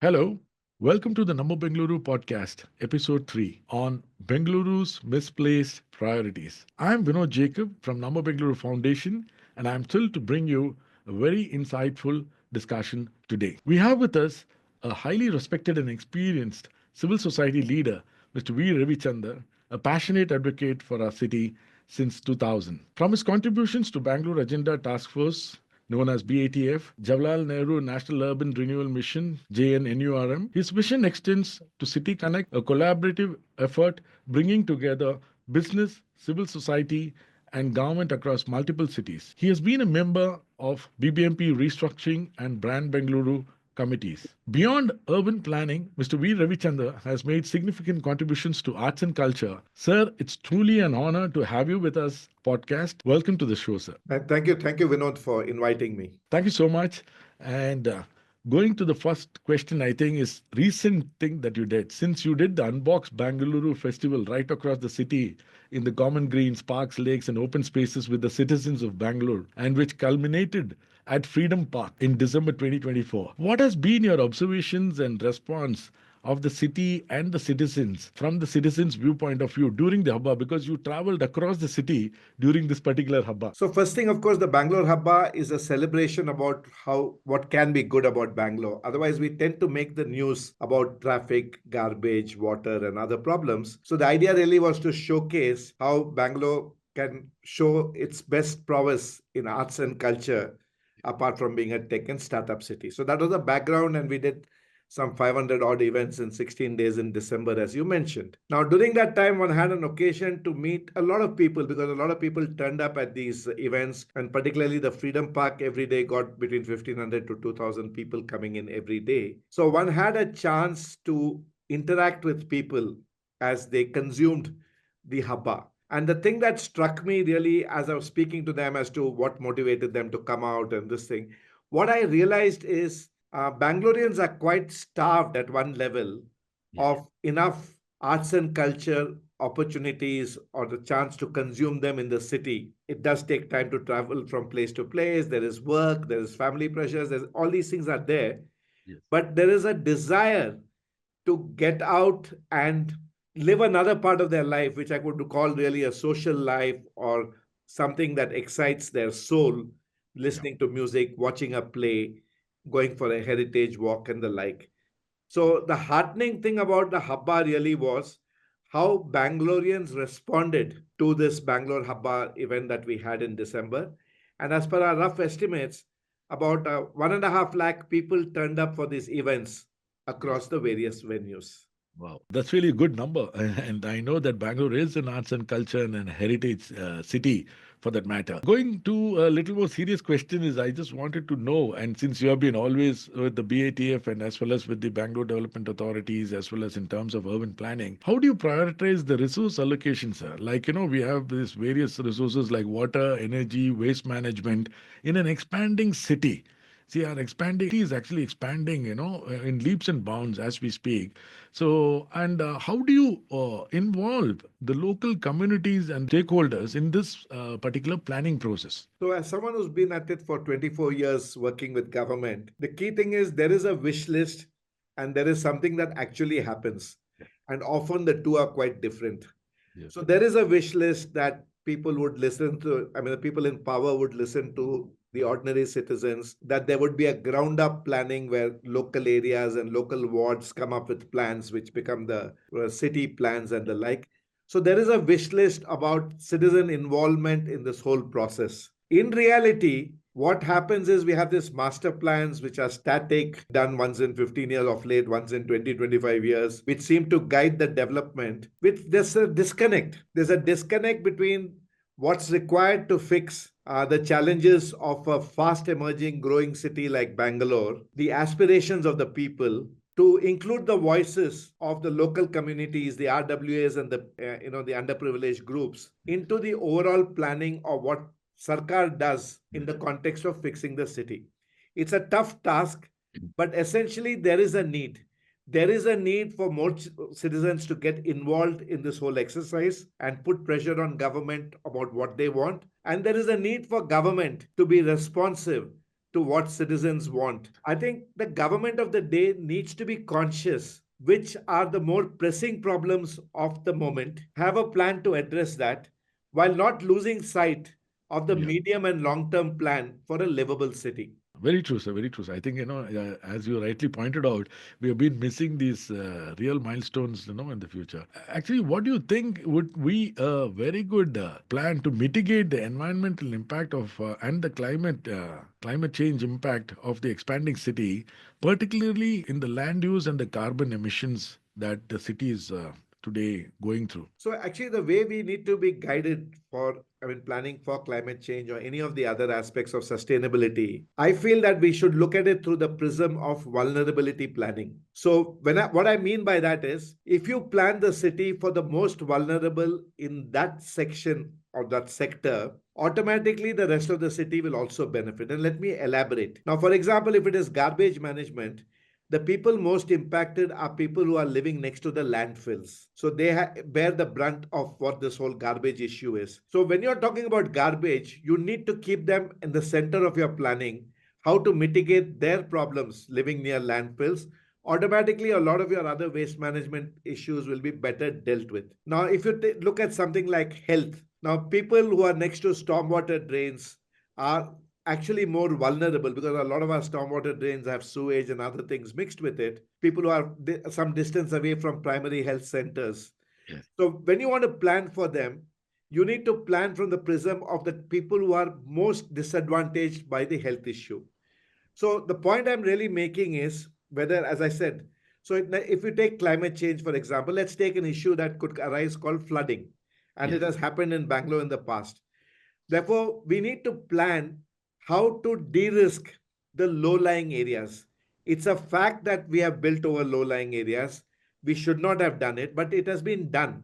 Hello, welcome to the Namma Bengaluru Podcast, Episode 3 on Bengaluru's Misplaced Priorities. I'm Vinod Jacob from Namma Bengaluru Foundation, and I'm thrilled to bring you a very insightful discussion today. We have with us a highly respected and experienced civil society leader, Mr. V. Ravichander, a passionate advocate for our city since 2000. From his contributions to Bangalore Agenda Task Force, known as BATF, Jawaharlal Nehru National Urban Renewal Mission, JNNURM. His vision extends to City Connect, a collaborative effort bringing together business, civil society, and government across multiple cities. He has been a member of BBMP Restructuring and Brand Bengaluru committees. Beyond urban planning, Mr. V. Ravichander has made significant contributions to arts and culture. Sir, it's truly an honor to have you with us podcast. Welcome to the show, sir. Thank you, Vinod, for inviting me. Thank you so much. And going to the first question, I think is recent thing that you did. Since you did the Unbox Bangalore Festival right across the city in the common greens, parks, lakes, and open spaces with the citizens of Bangalore, and which culminated at Freedom Park in December 2024. What has been your observations and response of the city and the citizens from the citizens' viewpoint of view during the Habba? Because you traveled across the city during this particular Habba. So first thing, of course, the Bangalore Habba is a celebration about what can be good about Bangalore. Otherwise, we tend to make the news about traffic, garbage, water, and other problems. So the idea really was to showcase how Bangalore can show its best prowess in arts and culture, apart from being a tech and startup city. So that was the background, and we did some 500 odd events in 16 days in December, as you mentioned. Now, during that time, one had an occasion to meet a lot of people because a lot of people turned up at these events, and particularly the Freedom Park every day got between 1,500 to 2,000 people coming in every day. So one had a chance to interact with people as they consumed the Habba. And the thing that struck me really as I was speaking to them as to what motivated them to come out and this thing, what I realized is Bangaloreans are quite starved at one level of enough arts and culture opportunities or the chance to consume them in the city. It does take time to travel from place to place. There is work, there is family pressures, there's all these things are there. Yes. But there is a desire to get out and live another part of their life, which I would call really a social life or something that excites their soul, listening to music, watching a play, going for a heritage walk and the like. So the heartening thing about the Habba really was how Bangaloreans responded to this Bangalore Habba event that we had in December. And as per our rough estimates, about 1.5 lakh people turned up for these events across the various venues. Wow, that's really a good number. And I know that Bangalore is an arts and culture and a heritage city for that matter. Going to a little more serious question is I just wanted to know, and since you have been always with the BATF and as well as with the Bangalore Development Authorities, as well as in terms of urban planning, how do you prioritize the resource allocation, sir? Like, we have these various resources like water, energy, waste management in an expanding city. See, our expanding city is actually expanding, in leaps and bounds as we speak. So, and how do you involve the local communities and stakeholders in this particular planning process? So, as someone who's been at it for 24 years working with government, the key thing is there is a wish list and there is something that actually happens. And often the two are quite different. Yes. So, there is a wish list that people would listen to. I mean, the people in power would listen to the ordinary citizens, that there would be a ground up planning where local areas and local wards come up with plans which become the city plans and the like. So there is a wish list about citizen involvement in this whole process. In reality, what happens is we have these master plans which are static, done once in 15 years of late, once in 20, 25 years, which seem to guide the development. With there's a disconnect. There's a disconnect between what's required to fix the challenges of a fast emerging growing city like Bangalore, the aspirations of the people, to include the voices of the local communities, the RWAs and the underprivileged groups into the overall planning of what Sarkar does in the context of fixing the city. It's a tough task, but essentially there is a need. There is a need for more citizens to get involved in this whole exercise and put pressure on government about what they want. And there is a need for government to be responsive to what citizens want. I think the government of the day needs to be conscious which are the more pressing problems of the moment, have a plan to address that while not losing sight of the Yeah. medium and long term plan for a livable city. Very true, sir. Very true, sir. I think, as you rightly pointed out, we have been missing these real milestones, in the future. Actually, what do you think would be a very good plan to mitigate the environmental impact of and the climate change impact of the expanding city, particularly in the land use and the carbon emissions that the city is today going through? So actually, the way we need to be guided for, I mean, planning for climate change or any of the other aspects of sustainability, I feel that we should look at it through the prism of vulnerability planning. So what I mean by that is, if you plan the city for the most vulnerable in that section or that sector, automatically the rest of the city will also benefit. And let me elaborate. Now, for example, if it is garbage management, the people most impacted are people who are living next to the landfills. So they bear the brunt of what this whole garbage issue is. So when you're talking about garbage, you need to keep them in the center of your planning, how to mitigate their problems living near landfills. Automatically, a lot of your other waste management issues will be better dealt with. Now, if you look at something like health, now people who are next to stormwater drains are actually more vulnerable because a lot of our stormwater drains have sewage and other things mixed with it. People who are some distance away from primary health centers. Yes. So when you want to plan for them, you need to plan from the prism of the people who are most disadvantaged by the health issue. So the point I'm really making is whether, as I said, so if you take climate change, for example, let's take an issue that could arise called flooding. And it Yes. has happened in Bangalore in the past. Therefore, we need to plan how to de risk the low lying areas. It's a fact that we have built over low lying areas. We should not have done it, but it has been done.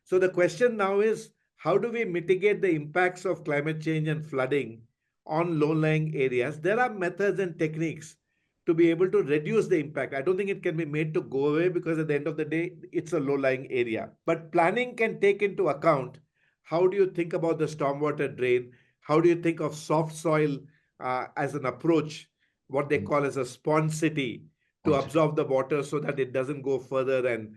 So the question now is how do we mitigate the impacts of climate change and flooding on low lying areas? There are methods and techniques to be able to reduce the impact. I don't think it can be made to go away because at the end of the day, it's a low lying area. But planning can take into account how do you think about the stormwater drain? How do you think of soft soil as an approach, what they Mm. call as a sponge city, to One city. absorb the water so that it doesn't go further and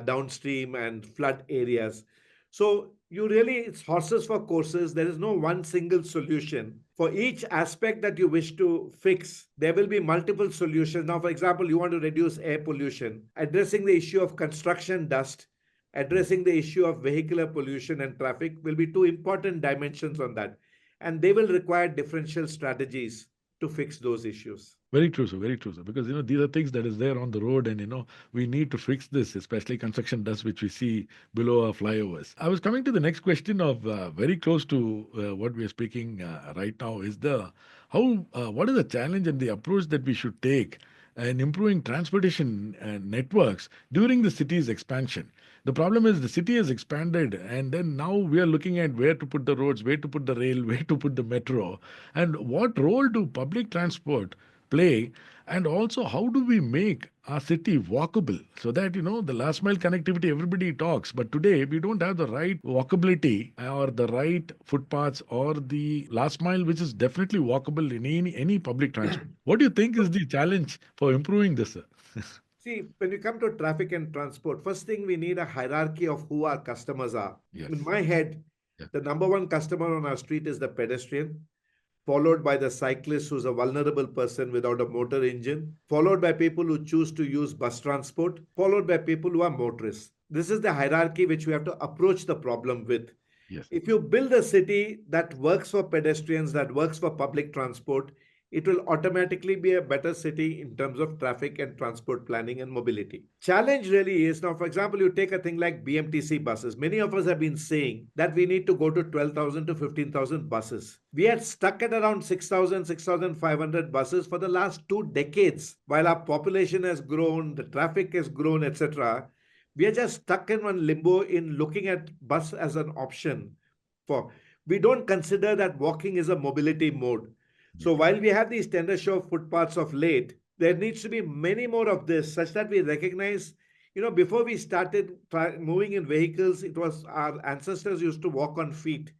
downstream and flood areas? So you really, it's horses for courses. There is no one single solution. For each aspect that you wish to fix, there will be multiple solutions. Now, for example, you want to reduce air pollution, addressing the issue of construction dust, Mm. addressing the issue of vehicular pollution and traffic will be two important dimensions on that. And they will require differential strategies to fix those issues. Very true, sir. Very true, sir. Because these are things that is there on the road, and we need to fix this, especially construction dust, which we see below our flyovers. I was coming to the next question of very close to what we are speaking right now is the how what is the challenge and the approach that we should take in improving transportation networks during the city's expansion. The problem is the city has expanded, and then now we are looking at where to put the roads, where to put the rail, where to put the metro, and what role do public transport play, and also how do we make our city walkable so that the last mile connectivity everybody talks, but today we don't have the right walkability or the right footpaths or the last mile which is definitely walkable in any public transport. What do you think is the challenge for improving this, sir? See, when we come to traffic and transport, first thing we need a hierarchy of who our customers are. In Yes. my head, Yeah. the number one customer on our street is the pedestrian, followed by the cyclist who's a vulnerable person without a motor engine, followed by people who choose to use bus transport, followed by people who are motorists. This is the hierarchy which we have to approach the problem with. Yes. If you build a city that works for pedestrians, that works for public transport, it will automatically be a better city in terms of traffic and transport planning and mobility. Challenge really is now, for example, you take a thing like BMTC buses. Many of us have been saying that we need to go to 12,000 to 15,000 buses. We are stuck at around 6,000, 6,500 buses for the last 2 decades. While our population has grown, the traffic has grown, etc., we are just stuck in one limbo in looking at bus as an option for. We don't consider that walking is a mobility mode. So Yes. while we have these tender show footpaths of late, there needs to be many more of this such that we recognize, before we started moving in vehicles, it was our ancestors used to walk on feet.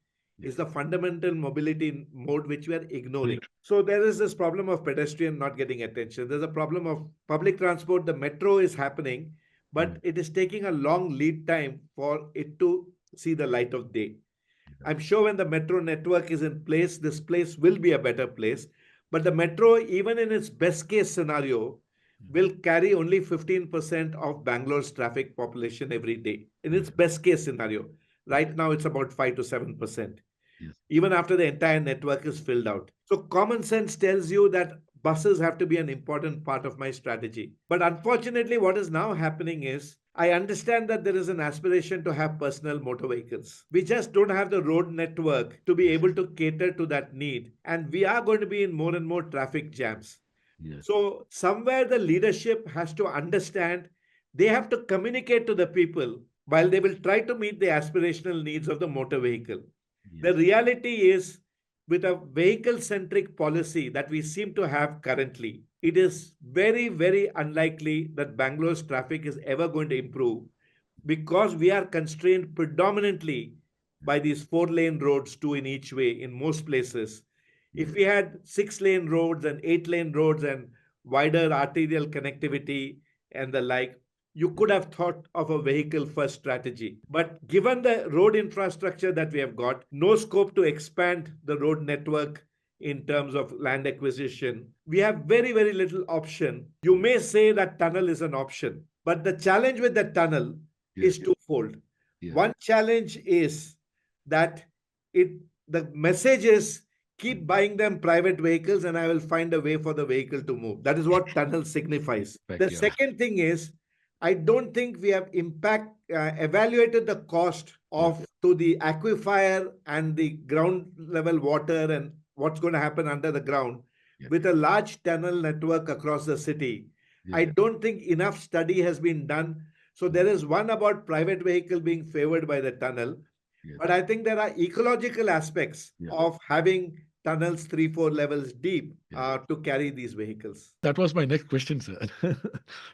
is yes. the fundamental mobility mode which we are Clear. ignoring. So there is this problem of pedestrian not getting attention. There's a problem of public transport. The metro is happening, but Mm, it is taking a long lead time for it to see the light of day. I'm exactly. sure when the metro network is in place, this place will be a better place. But the metro, even in its best case scenario, Mm, will carry only 15% of Bangalore's traffic population every day. In its yes, best case scenario. yes, Right now, it's about 5 to 7%, yes, even after the entire network is filled out. So, common sense tells you that buses have to be an important part of my strategy. But unfortunately, what is now happening is I understand that there is an aspiration to have personal motor vehicles. We just don't have the road network to be yes, able to cater to that need. And we are going to be in more and more traffic jams. yes, So, somewhere the leadership has to understand they have to communicate to the people while they will try to meet the aspirational needs of the motor vehicle. The yes, reality is, with a vehicle centric policy that we seem to have currently, it is very, very unlikely that Bangalore's traffic is ever going to improve because we are constrained predominantly by these 4 lane roads, two in each way in most places. If yes, we had 6 lane roads and 8 lane roads and wider arterial connectivity and the like, you yes, could have thought of a vehicle first strategy. But given the road infrastructure that we have got, no scope to expand the road network in terms of land acquisition, we have very, very little option. You may say that tunnel is an option, but the challenge with the tunnel yes, is twofold. yes, One challenge is that it the message is mm, keep buying them private vehicles and I will find a way for the vehicle to move. That is what tunnel signifies. back, The yeah, second thing is I don't think we have evaluated the cost yes, of to the aquifer and the ground level water and what's going to happen under the ground yes, with a large tunnel network across the city. yes, I don't think enough study has been done. So mm, there is one about private vehicle being favored by the tunnel, yes, but I think there are ecological aspects yes, of having tunnels 3, 4 levels deep yes. to carry these vehicles. That was my next question, sir.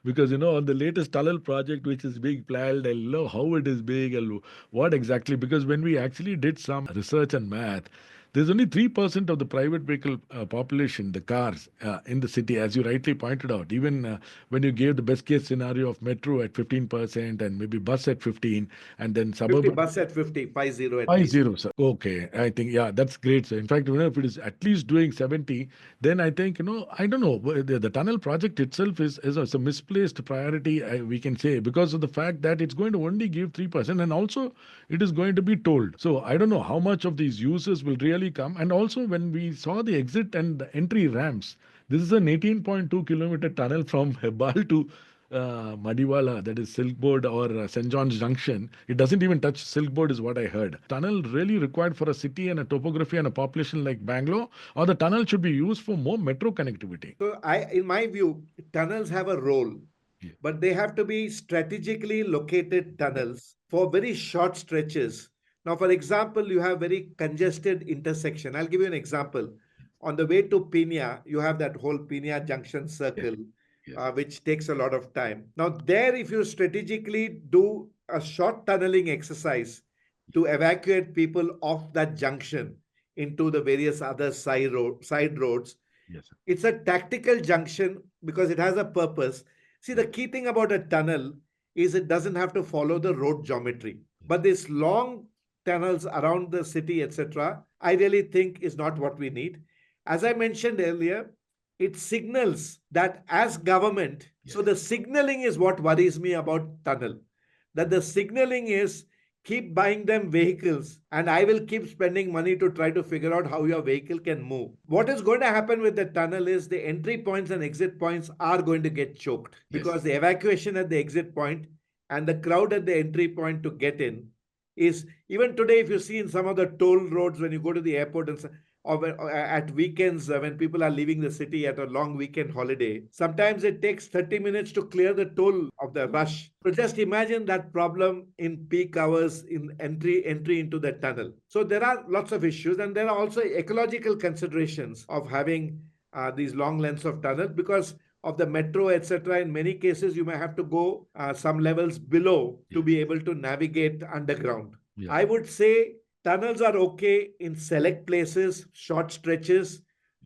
Because on the latest tunnel project which is being planned, I love how it is being and what exactly. Because when we actually did some research and math, there's only 3% of the private vehicle population, the cars in the city, as you rightly pointed out. Even when you gave the best case scenario of metro at 15% and maybe bus at 15, and then 50 suburban. bus at 50, 50 at Five least. zero, sir. Okay, I think yeah, that's great, sir. In fact, if it is at least doing 70, then I think I don't know. The tunnel project itself is a misplaced priority. We can say because of the fact that it's going to only give 3%, and also it is going to be tolled. So I don't know how much of these users will really come. And also when we saw the exit and the entry ramps, this is an 18.2 kilometer tunnel from Hebal to Madiwala, that is Silk Board or St. John's Junction. It doesn't even touch Silk Board, is what I heard. Tunnel really required for a city and a topography and a population like Bangalore, or the tunnel should be used for more metro connectivity. So in my view, tunnels have a role, Yeah. but they have to be strategically located tunnels for very short stretches. Now, for example, you have very congested intersection. I'll give you an example. On the way to Pina, you have that whole Pina Junction Yes. circle, Yes. which takes a lot of time. Now, there, if you strategically do a short tunneling exercise to evacuate people off that junction into the various other side roads, Yes. Sir. it's a tactical junction because it has a purpose. See, the Yes. key thing about a tunnel is it doesn't have to follow the road geometry. Yes. But these long tunnels around the city, etc., I really think is not what we need. As I mentioned earlier, it signals that as government, so Yes. the signaling is what worries me about tunnel. That the signaling is keep buying them vehicles and I will keep spending money to try to figure out how your vehicle can move. What is going to happen with the tunnel is the entry points and exit points are going to get choked Yes. because the evacuation at the exit point and the crowd at the entry point to get in is even today if you see in some of the toll roads when you go to the airport and or at weekends when people are leaving the city at a long weekend holiday, sometimes it takes 30 minutes to clear the toll of the rush. So just imagine that problem in peak hours in entry into the tunnel. So there are lots of issues and there are also ecological considerations of having these long lengths of tunnel because of the metro, etc. In many cases, you may have to go some levels below to Yes. be able to navigate underground. Yeah. I would say Tunnels are okay in select places, short stretches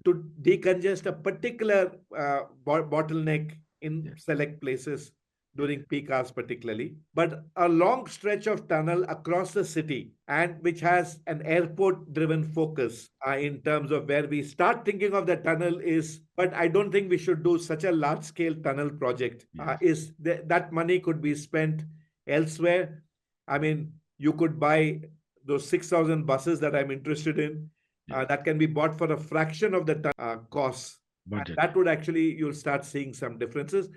to decongest a particular bottleneck in Yeah. select places Yeah. during peak hours, particularly. But a long stretch of tunnel across the city and which has an airport driven focus in terms of where we start thinking of the tunnel is, but I don't think we should do such a large scale tunnel project. Yes. That money could be spent elsewhere. I mean, you could buy those 6,000 buses that I'm interested in, Yes. that can be bought for a fraction of the cost. And Budget. that would actually, you'll start seeing some differences.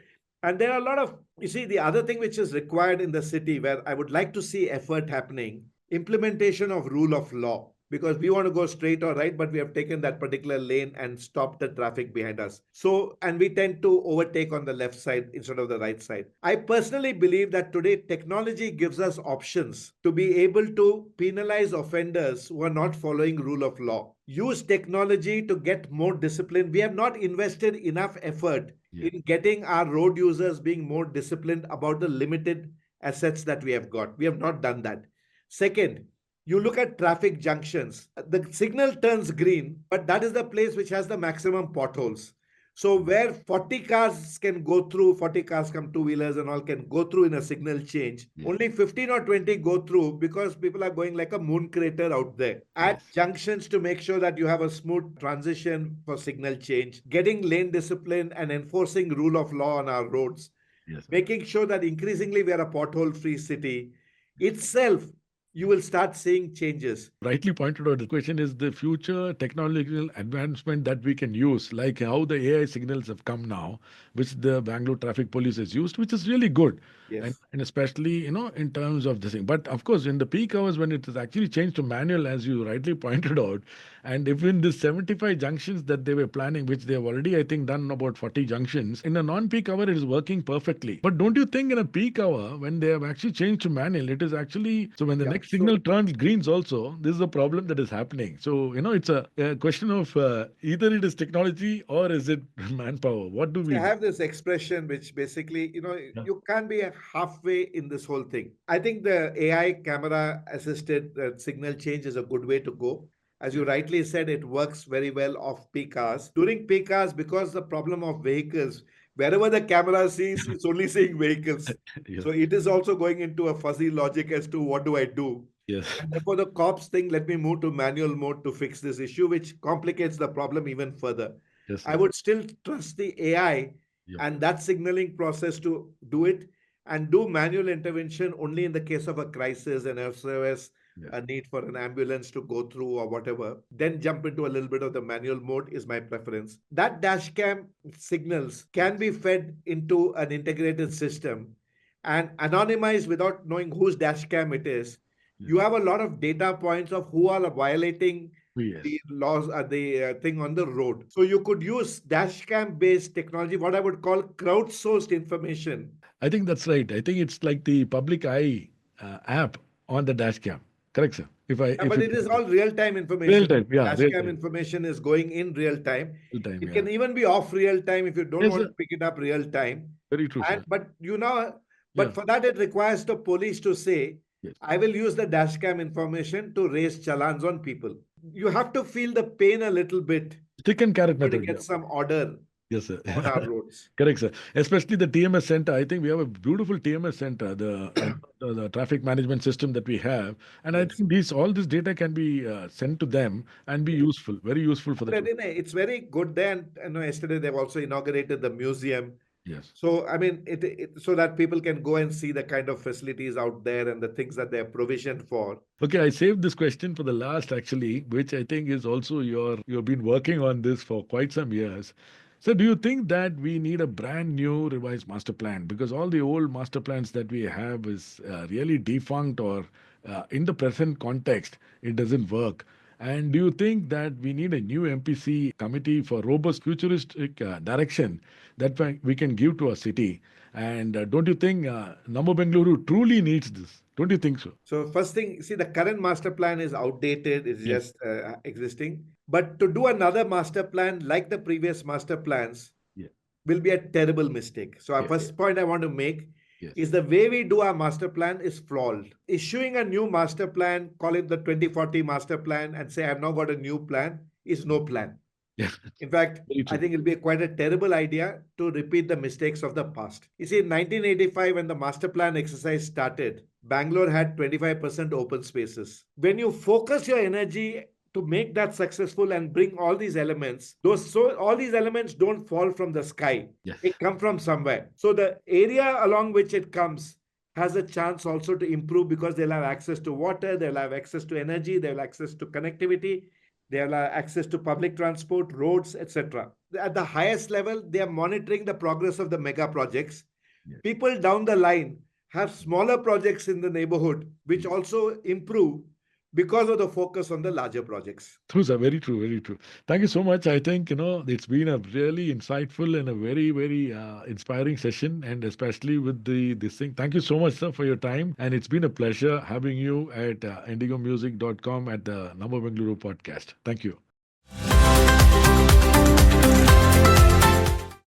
And there are a lot of, you see, the other thing which is required in the city where I would like to see effort happening, implementation of rule of law. Because we want to go straight or right, but we have taken that particular lane and stopped the traffic behind us. So, and we tend to overtake on the left side instead of the right side. I personally believe that today technology gives us options to be able to penalize offenders who are not following rule of law. Use technology to get more discipline. We have not invested enough effort Yeah. in getting our road users being more disciplined about the limited assets that we have got. We have not done that. Second, you look at traffic junctions. The signal turns green, but that is the place which has the maximum potholes. So where 40 cars can go through, 40 cars come two-wheelers and all can go through in a signal change, Yes. only 15 or 20 go through because people are going like a moon crater out there. At Yes. junctions to make sure that you have a smooth transition for signal change, getting lane discipline and enforcing rule of law on our roads, Yes. making sure that increasingly we are a pothole-free city itself, you will start seeing changes. Rightly pointed out, the question is the future technological advancement that we can use, like how the AI signals have come now, which the Bangalore traffic police has used, which is really good. Yes. And especially, in terms of this thing. But of course, in the peak hours when it is actually changed to manual, as you rightly pointed out, and if in the 75 junctions that they were planning, which they have already, I think, done about 40 junctions, in a non-peak hour, it is working perfectly. But don't you think in a peak hour, when they have actually changed to manual, it is actually, so when the Yeah. next So signal turns greens also, this is a problem that is happening. So, it's a question of either it is technology or is it manpower? What do I we do? have this expression which basically, Yeah. you can't be halfway in this whole thing. I think the AI camera assisted signal change is a good way to go. As you Yes. rightly said, it works very well off peak hours. During peak hours, because the problem of vehicles, wherever the camera sees, it's only seeing vehicles. Yes. So it is also going into a fuzzy logic as to what do I do. Yes. And therefore, the cops think, let me move to manual mode to fix this issue, which complicates the problem even further. Yes, I sir. would still trust the AI Yep. and that signaling process to do it and do manual intervention only in the case of a crisis and SOS, Yes. a need for an ambulance to go through or whatever. Then jump into a little bit of the manual mode is my preference. That dash cam signals can Yes. be fed into an integrated system and anonymized without knowing whose dash cam it is. Yes. You have a lot of data points of who are violating Yes. the laws, the thing on the road. So you could use dash cam based technology, what I would call crowdsourced information. I think that's right. I think it's like the public eye app on the dash cam. Correct, sir. If But you it put is it all real time real information. time, yeah, Dash real cam time, information is going in real time. real time, It yeah. can even be off real time if you don't Yes, want sir. to pick it up real time. Very true, And sir. but Yeah. but for that it requires the police to say, Yes. I will use the dash cam information to raise challans on people. You have to feel the pain a little bit Stick and carrot to method, get yeah. some order Yes, sir. on our roads. Correct, sir. Especially the TMS center. I think we have a beautiful TMS center, the traffic management system that we have, and I Yes. think all this data can be sent to them and be Yes. useful, very useful for the But tour. it's very good there. And yesterday they've also inaugurated the museum. Yes. So I mean, so that people can go and see the kind of facilities out there and the things that they're provisioned for. Okay, I saved this question for the last actually, which I think is also you've been working on this for quite some years. So do you think that we need a brand new revised master plan? Because all the old master plans that we have is really defunct or in the present context, it doesn't work. And do you think that we need a new MPC committee for robust futuristic direction that we can give to our city? And don't you think Namma Bengaluru truly needs this? Don't you think so? So first thing, see, the current master plan is outdated. It's Yes. just existing. But to do another master plan like the previous master plans Yeah. will be a terrible mistake. So our Yeah. first point I want to make is the way we do our master plan is flawed. Issuing a new master plan, call it the 2040 master plan, and say, I've now got a new plan, is no plan. Yeah. In fact, Very I true. think it'll be quite a terrible idea to repeat the mistakes of the past. You see, in 1985, when the master plan exercise started, Bangalore had 25% open spaces. When you focus your energy to make that successful and bring all these elements, all these elements don't fall from the sky. Yes. They come from somewhere. So the area along which it comes has a chance also to improve because they'll have access to water, they'll have access to energy, they'll have access to connectivity, they have access to public transport, roads, etc. At the highest level, they are monitoring the progress of the mega projects. Yes. People down the line have smaller projects in the neighborhood, which also improve because of the focus on the larger projects. True, sir. Very true. Very true. Thank you so much. I think, it's been a really insightful and a very, very inspiring session, and especially with this thing. Thank you so much, sir, for your time. And it's been a pleasure having you at indigomusic.com at the Namma Bengaluru podcast. Thank you.